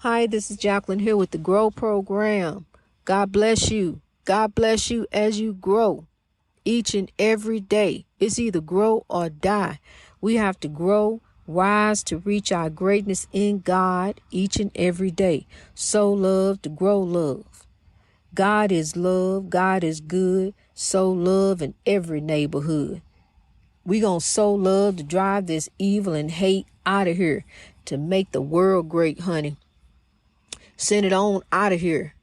Hi, this is Jacqueline here with the Grow program. God bless you. God bless you as you grow each and every day. It's either grow or die. We have to grow, rise to reach our greatness in God each and every day. Sow love to grow love. God is love. God is good. Sow love in every neighborhood. We gonna sow love to drive this evil and hate out of here, to make the world great, honey. Send it on out of here.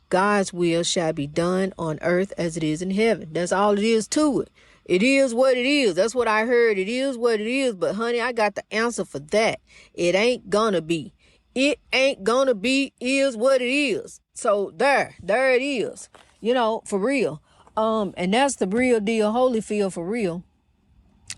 God's will shall be done on earth as it is in heaven. That's all it is to it. It is what it is. That's what I heard. It is what it is. But honey, I got the answer for that. It ain't gonna be. It ain't gonna be is what it is. So there it is. For real. And that's the real deal, Holyfield, for real.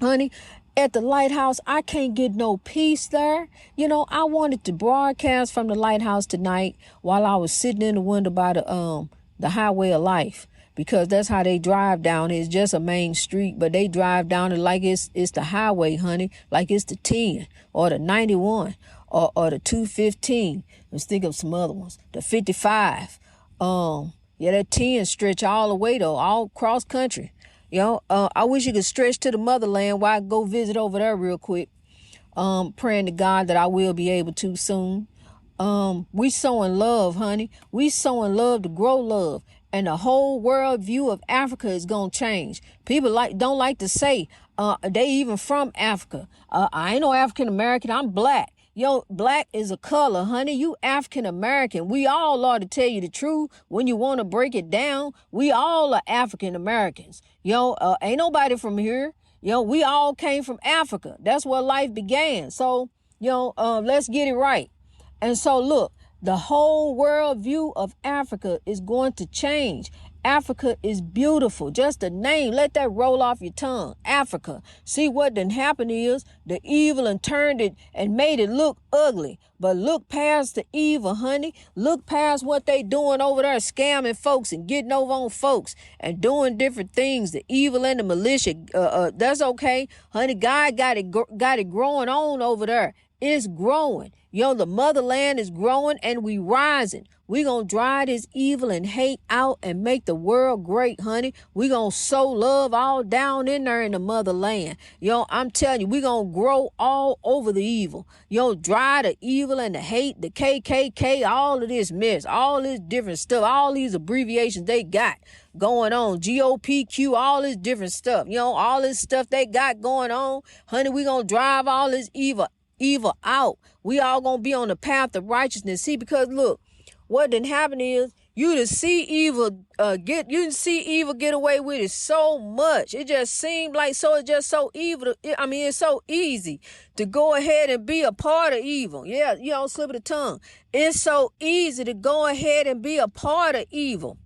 Honey, at the lighthouse, I can't get no peace there. I wanted to broadcast from the lighthouse tonight while I was sitting in the window by the highway of life, because that's how they drive down. It's just a main street, but they drive down it like it's the highway, honey, like it's the 10 or the 91 or the 215. Let's think of some other ones. The 55. That 10 stretch all the way though, all cross country. I wish you could stretch to the motherland while I go visit over there real quick. Praying to God that I will be able to soon. We sowing love, honey. We sowing love to grow love. And the whole world view of Africa is going to change. People don't like to say they even from Africa. I ain't no African American. I'm black. Black is a color, honey. You African American. We all are, to tell you the truth. When you want to break it down, we all are African Americans. Ain't nobody from here. We all came from Africa. That's where life began. So, let's get it right. And so look, the whole world view of Africa is going to change. Africa is beautiful. Just the name, let that roll off your tongue. Africa. See, what done happened is the evil and turned it and made it look ugly. But look past the evil, honey. Look past what they doing over there, scamming folks and getting over on folks and doing different things. The evil and the militia, that's okay, honey. God got it growing on over there. It's growing. The motherland is growing and we rising. We gonna drive this evil and hate out and make the world great, honey. We gonna sow love all down in there in the motherland. I'm telling you, we gonna grow all over the evil. Drive the evil and the hate, the KKK, all of this mess, all this different stuff, all these abbreviations they got going on, GOPQ, all this different stuff. All this stuff they got going on, honey. We gonna drive all this evil out. We all gonna be on the path of righteousness. See, because look, what didn't happen is you didn't see evil get away with it so much. It just seemed like it's just so evil. It's so easy to go ahead and be a part of evil. Yeah, slip of the tongue. It's so easy to go ahead and be a part of evil.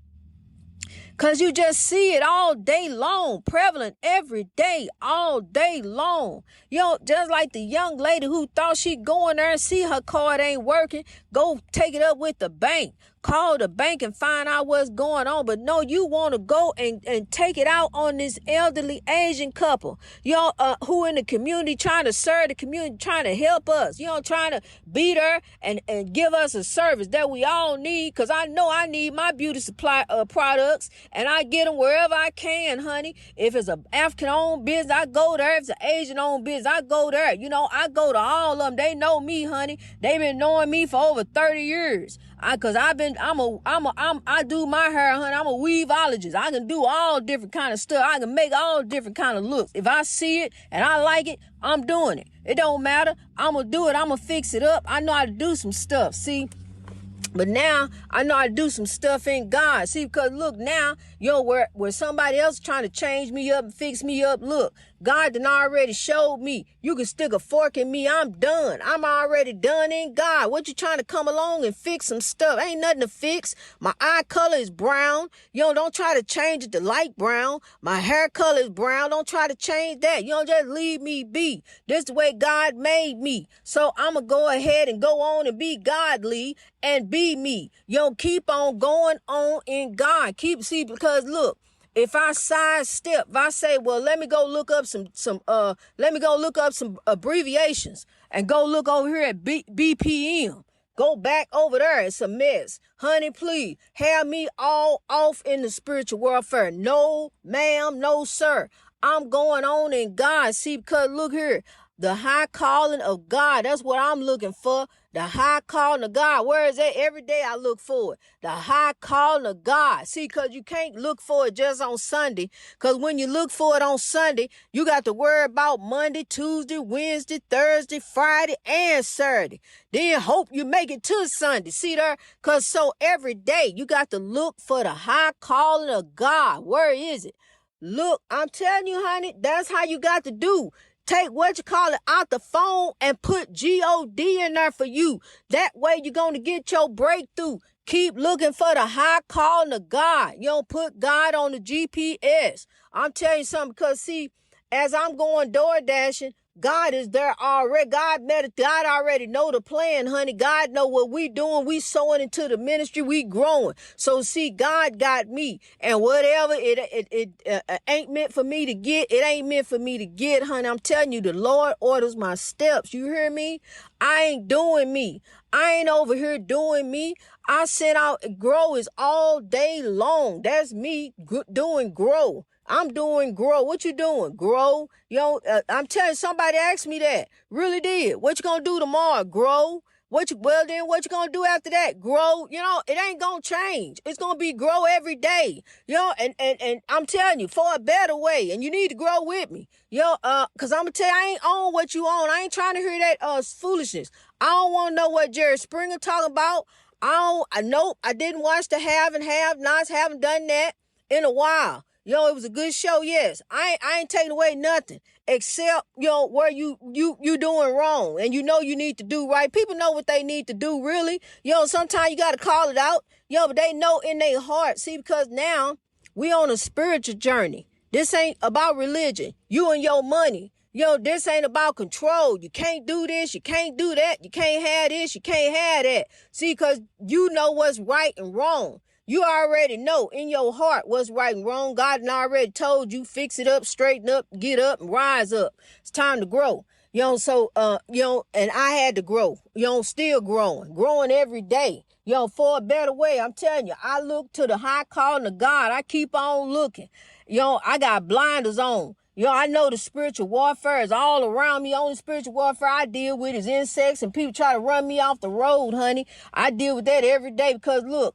Because you just see it all day long, prevalent every day, all day long. Just like the young lady who thought she'd go in there and see her card ain't working, go take it up with the bank. Call the bank and find out what's going on. But no, you want to go and take it out on this elderly Asian couple, who in the community trying to serve the community, trying to help us, trying to beat her and give us a service that we all need. Because I know I need my beauty supply products and I get them wherever I can, honey. If it's an African-owned business, I go there. If it's an Asian-owned business, I go there. I go to all of them. They know me, honey. They've been knowing me for over 30 years. I do my hair, honey. I'm a weaveologist. I can do all different kind of stuff. I can make all different kind of looks. If I see it and I like it, I'm doing it. It don't matter. I'm going to do it. I'm going to fix it up. I know how to do some stuff. See? But now I know how to do some stuff in God. See, because look now, where somebody else trying to change me up and fix me up, look, God done already showed me. You can stick a fork in me. I'm done. I'm already done in God. What you trying to come along and fix some stuff? Ain't nothing to fix. My eye color is brown. Don't try to change it to light brown. My hair color is brown. Don't try to change that. Just leave me be. This is the way God made me. So I'm going to go ahead and go on and be godly and be me. Keep on going on in God. Because look, if I sidestep, if I say, well, let me go look up some abbreviations and go look over here at BPM. Go back over there. It's a mess. Honey, please have me all off in the spiritual warfare. No, ma'am, no, sir. I'm going on in God. See, because look here, the high calling of God, that's what I'm looking for. The high calling of God. Where is that? Every day I look for it. The high calling of God. See, because you can't look for it just on Sunday. Because when you look for it on Sunday, you got to worry about Monday, Tuesday, Wednesday, Thursday, Friday, and Saturday. Then hope you make it to Sunday. See there? Because so every day you got to look for the high calling of God. Where is it? Look, I'm telling you, honey, that's how you got to do. Take out the phone and put G-O-D in there for you. That way you're going to get your breakthrough. Keep looking for the high calling of God. You don't put God on the GPS. I'm telling you something, because see, as I'm going door dashing, God is there already. God already know the plan, honey. God know what we doing. We sowing into the ministry. We growing. So see, God got me, and whatever it ain't meant for me to get, it ain't meant for me to get, honey. I'm telling you, the Lord orders my steps. You hear me? I ain't doing me. I ain't over here doing me. I sent out grow is all day long. That's me doing grow. I'm doing grow. What you doing? Grow. I'm telling you, somebody asked me that. Really did. What you gonna do tomorrow? Grow. What you gonna do after that? Grow. It ain't gonna change. It's gonna be grow every day. And I'm telling you, for a better way. And you need to grow with me. Cause I'm gonna tell you, I ain't on what you on. I ain't trying to hear that foolishness. I don't want to know what Jerry Springer talking about. I didn't watch the have and have nots. Haven't done that in a while. It was a good show, yes. I ain't taking away nothing except, where you doing wrong and you need to do right. People know what they need to do, really. Sometimes you got to call it out, but they know in their heart. See, because now we on a spiritual journey. This ain't about religion. You and your money. This ain't about control. You can't do this. You can't do that. You can't have this. You can't have that. See, because you know what's right and wrong. You already know in your heart what's right and wrong. God done already told you, fix it up, straighten up, get up, and rise up. It's time to grow. And I had to grow. Still growing every day. For a better way. I'm telling you, I look to the high calling of God. I keep on looking. I got blinders on. I know the spiritual warfare is all around me. Only spiritual warfare I deal with is insects and people try to run me off the road, honey. I deal with that every day because look,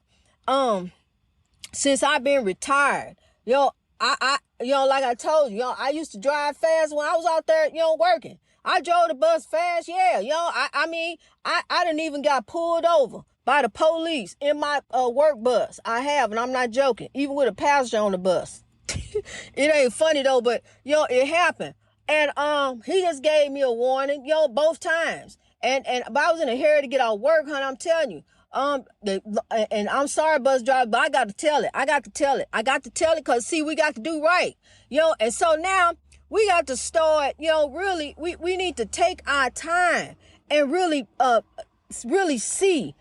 since I've been retired, I like I told you, I used to drive fast when I was out there, working. I drove the bus fast. Yeah. I didn't even got pulled over by the police in my work bus. I have, and I'm not joking, even with a passenger on the bus. It ain't funny though, but it happened. And he just gave me a warning, both times. And but I was in a hurry to get out of work, honey, I'm telling you. And I'm sorry, bus driver, but I got to tell it because see, we got to do right. And so now we got to start, really, we need to take our time and really see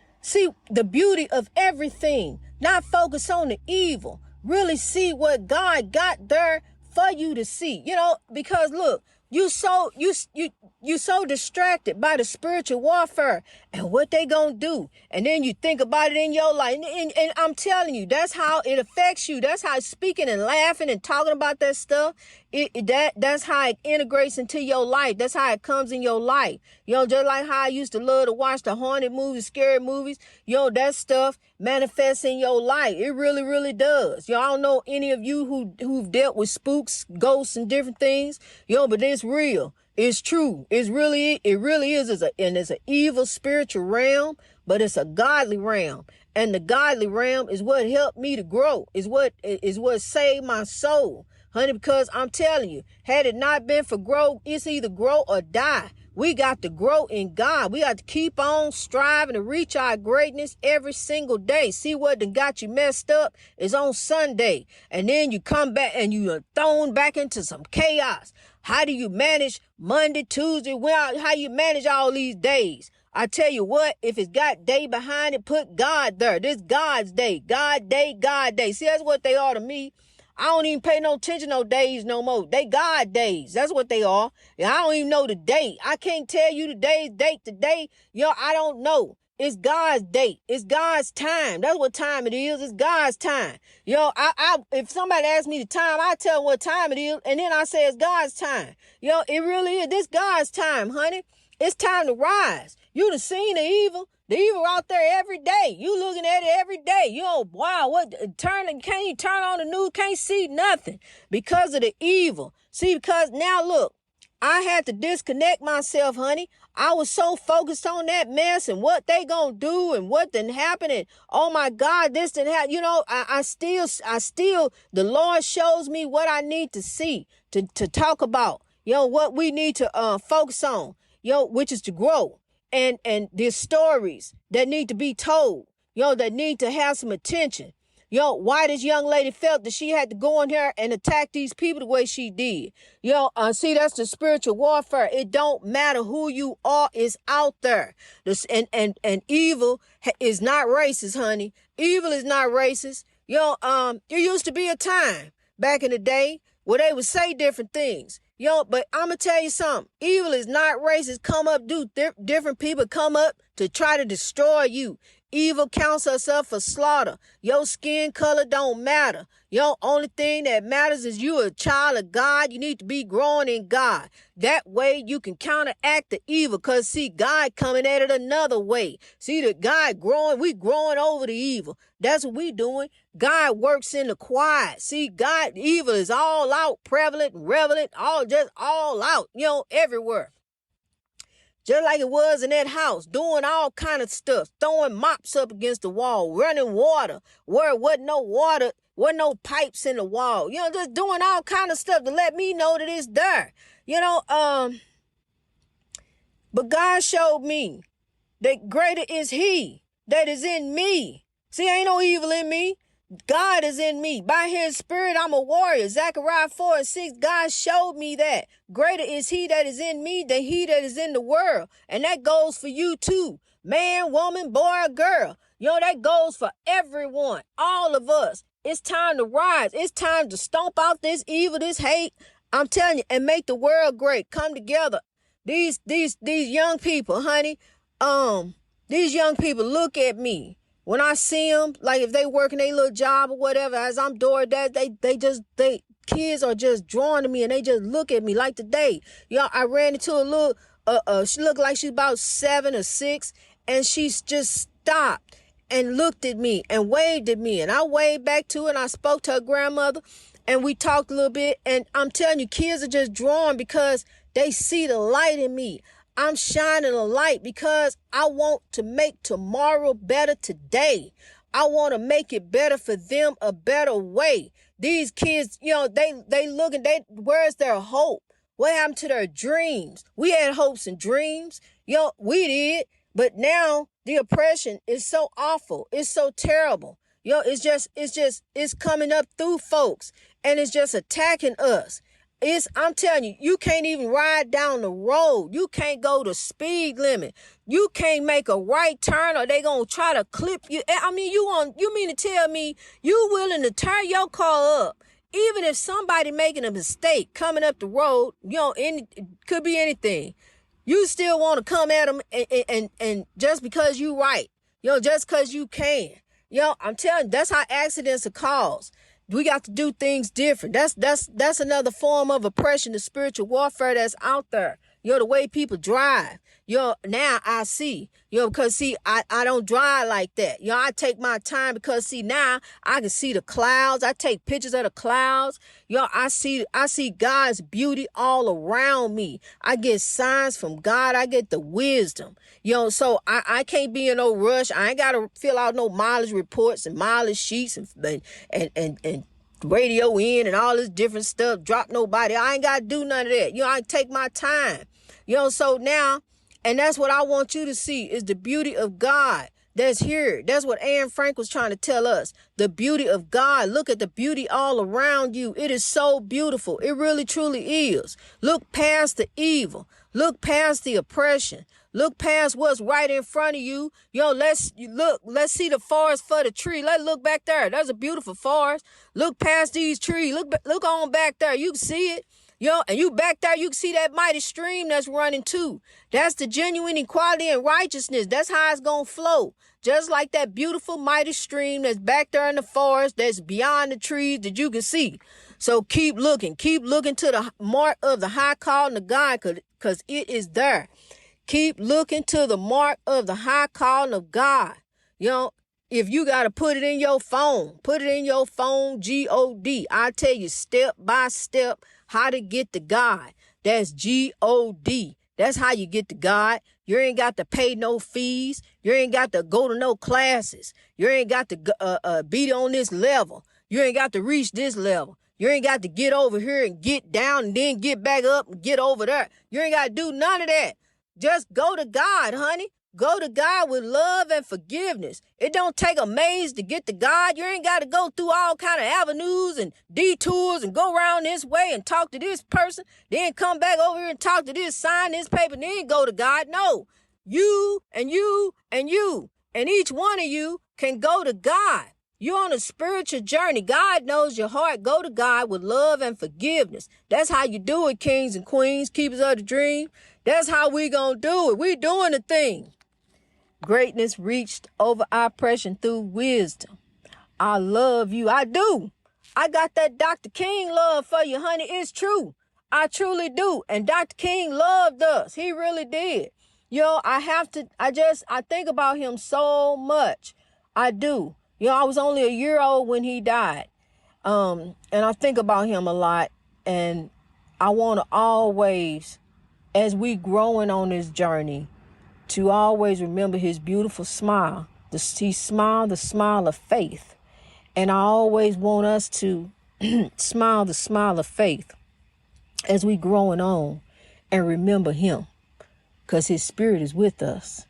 the beauty of everything, not focus on the evil. Really see what God got there for you to see, because look, you so distracted by the spiritual warfare and what they gonna do. And then you think about it in your life. And I'm telling you, that's how it affects you. That's how speaking and laughing and talking about that stuff, that's how it integrates into your life. That's how it comes in your life. Just like how I used to love to watch the haunted movies, scary movies, that stuff manifests in your life. It really, really does. I don't know any of you who've dealt with spooks, ghosts, and different things, but it's real. It's true. It really is. It's an evil spiritual realm, but it's a godly realm. And the godly realm is what helped me to grow. Is what saved my soul. Honey, because I'm telling you, had it not been for grow, it's either grow or die. We got to grow in God. We got to keep on striving to reach our greatness every single day. See what done got you messed up is on Sunday. And then you come back and you are thrown back into some chaos. How do you manage Monday, Tuesday? How you manage all these days? I tell you what, if it's got day behind it, put God there. This God's day. God day, God day. See, that's what they are to me. I don't even pay no attention to no days no more. They God days. That's what they are. I don't even know the date. I can't tell you the date today. I don't know. It's God's date. It's God's time. That's what time it is. It's God's time. If somebody asks me the time, I tell them what time it is, and then I say it's God's time. It really is. This God's time, honey. It's time to rise. You done seen the evil. The evil out there every day. You looking at it every day. Wow, can't you turn on the news? Can't see nothing because of the evil. See, because now look, I had to disconnect myself, honey. I was so focused on that mess and what they gonna do and what done happened. And oh my God, this didn't happen. I still, the Lord shows me what I need to see, to talk about, what we need to focus on, which is to grow. And there's stories that need to be told, that need to have some attention. Why this young lady felt that she had to go in here and attack these people the way she did. See, that's the spiritual warfare. It don't matter who you are, it's out there. And evil is not racist, honey. Evil is not racist. There used to be a time back in the day where they would say different things. But I'm going to tell you something. Evil is not racist. Different people come up to try to destroy you. Evil counts us up for slaughter. Your skin color don't matter. Only thing that matters is you a child of God. You need to be growing in God. That way you can counteract the evil. Because see, God coming at it another way. See, the God growing, we growing over the evil. That's what we doing. God works in the quiet. See, evil is all out, prevalent, relevant, all out, everywhere. Just like it was in that house, doing all kind of stuff, throwing mops up against the wall, running water where it wasn't no water, wasn't no pipes in the wall, just doing all kind of stuff to let me know that it's there, but God showed me that greater is he that is in me. See, ain't no evil in me. God is in me. By his spirit, I'm a warrior. Zechariah 4:6, God showed me that. Greater is he that is in me than he that is in the world. And that goes for you too. Man, woman, boy, or girl. That goes for everyone. All of us. It's time to rise. It's time to stomp out this evil, this hate. I'm telling you, and make the world great. Come together. These young people, honey, these young people look at me. When I see them, like if they working their little job or whatever, as I'm doing that, kids are just drawn to me and they just look at me. Like today, I ran into a little, she looked like she's about 7 or 6, and she's just stopped and looked at me and waved at me, and I waved back to her, and I spoke to her grandmother, and we talked a little bit. And I'm telling you, kids are just drawn because they see the light in me. I'm shining a light because I want to make tomorrow better today. I want to make it better for them, a better way. These kids, they looking, where's their hope? What happened to their dreams? We had hopes and dreams. We did. But now the oppression is so awful. It's so terrible. It's coming up through folks, and it's just attacking us. I'm telling you, you can't even ride down the road. You can't go the speed limit. You can't make a right turn, or they gonna try to clip you. I mean, you mean to tell me you willing to turn your car up, even if somebody making a mistake coming up the road, it could be anything. You still want to come at them and just because you right, just because you can. I'm telling you, that's how accidents are caused. We got to do things different. That's another form of oppression, the spiritual warfare that's out there. The way people drive. Now I see. Because see, I don't drive like that. I take my time because see, now I can see the clouds. I take pictures of the clouds. I see God's beauty all around me. I get signs from God. I get the wisdom. So I can't be in no rush. I ain't got to fill out no mileage reports and mileage sheets and radio in and all this different stuff. Drop nobody. I ain't got to do none of that. I take my time. So now, and that's what I want you to see is the beauty of God that's here. That's what Anne Frank was trying to tell us. The beauty of God. Look at the beauty all around you. It is so beautiful. It really, truly is. Look past the evil. Look past the oppression. Look past what's right in front of you. Let's see the forest for the tree. Let's look back there. That's a beautiful forest. Look past these trees. Look on back there. You can see it. And you back there, you can see that mighty stream that's running too. That's the genuine equality and righteousness. That's how it's going to flow. Just like that beautiful mighty stream that's back there in the forest, that's beyond the trees that you can see. So keep looking to the mark of the high calling of God, because it is there. Keep looking to the mark of the high calling of God. If you got to put it in your phone, G-O-D. I tell you step by step how to get to God. That's G-O-D. That's how you get to God. You ain't got to pay no fees. You ain't got to go to no classes. You ain't got to be on this level. You ain't got to reach this level. You ain't got to get over here and get down and then get back up and get over there. You ain't got to do none of that. Just go to God, honey. Go to God with love and forgiveness. It don't take a maze to get to God. You ain't got to go through all kind of avenues and detours and go around this way and talk to this person, then come back over here and talk to this, sign this paper, then go to God. No, you and you and you and each one of you can go to God. You're on a spiritual journey. God knows your heart. Go to God with love and forgiveness. That's how you do it, kings and queens, keepers of the dream. That's how we gonna do it. We doing the thing. Greatness reached over oppression through wisdom. I love you. I do. I got that Dr. King love for you, honey. It's true. I truly do. And Dr. King loved us. He really did. I think about him so much. I do. I was only a year old when he died. And I think about him a lot. And I want to always, as we growing on this journey, to always remember his beautiful smile. He smiled the smile of faith. And I always want us to smile the smile of faith as we growing on and remember him. Because his spirit is with us.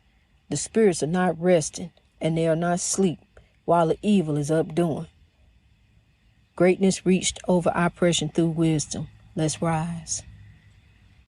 The spirits are not resting and they are not asleep while the evil is up doing. Greatness reached over oppression through wisdom. Let's rise.